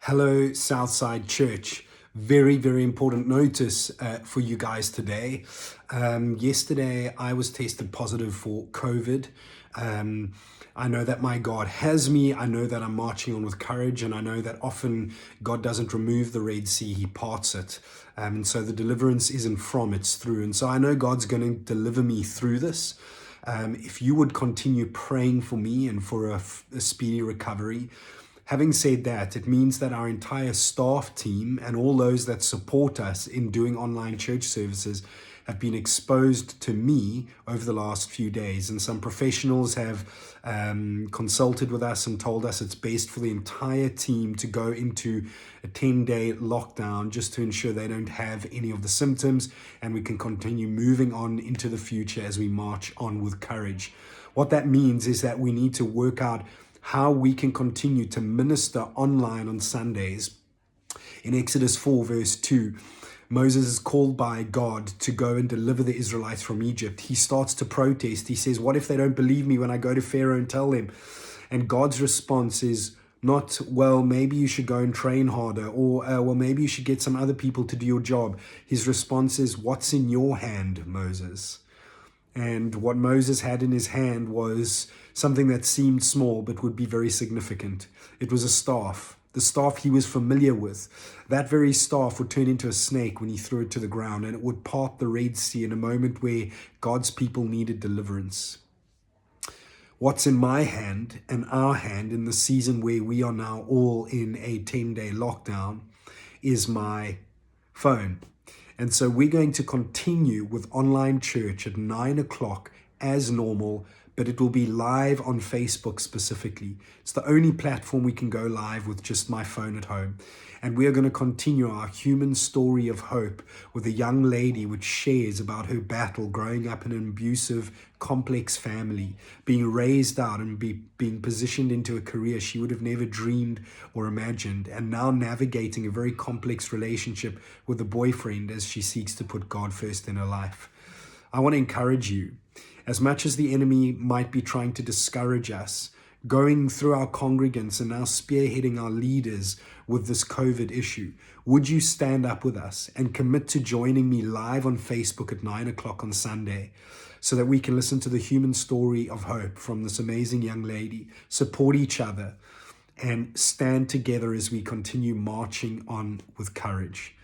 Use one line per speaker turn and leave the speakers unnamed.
Hello, Southside Church. Very, very important notice for you guys today. Yesterday, I was tested positive for COVID. I know that my God has me. I know that I'm marching on with courage. And I know that often God doesn't remove the Red Sea, He parts it. And so the deliverance isn't from, it's through. And so I know God's going to deliver me through this. If you would continue praying for me and for a speedy recovery. Having said that, it means that our entire staff team and all those that support us in doing online church services have been exposed to me over the last few days. And some professionals have consulted with us and told us it's best for the entire team to go into a 10-day lockdown just to ensure they don't have any of the symptoms and we can continue moving on into the future as we march on with courage. What that means is that we need to work out how we can continue to minister online on Sundays. In Exodus 4 verse 2, Moses is called by God to go and deliver the Israelites from Egypt. He starts to protest. He says, what if they don't believe me when I go to Pharaoh and tell them? And God's response is not, well, maybe you should go and train harder, or, well, maybe you should get some other people to do your job. His response is, what's in your hand, Moses? And what Moses had in his hand was something that seemed small but would be very significant. It was a staff, the staff he was familiar with. That very staff would turn into a snake when he threw it to the ground, and it would part the Red Sea in a moment where God's people needed deliverance. What's in my hand and our hand in the season where we are now all in a 10-day lockdown is my phone. And so we're going to continue with online church at 9 o'clock as normal, but it will be live on Facebook specifically. It's the only platform we can go live with just my phone at home. And we are going to continue our human story of hope with a young lady which shares about her battle growing up in an abusive, complex family, being raised out and being positioned into a career she would have never dreamed or imagined, and now navigating a very complex relationship with a boyfriend as she seeks to put God first in her life. I want to encourage you, as much as the enemy might be trying to discourage us, going through our congregants and now spearheading our leaders with this COVID issue, would you stand up with us and commit to joining me live on Facebook at 9 o'clock on Sunday so that we can listen to the human story of hope from this amazing young lady, support each other, and stand together as we continue marching on with courage.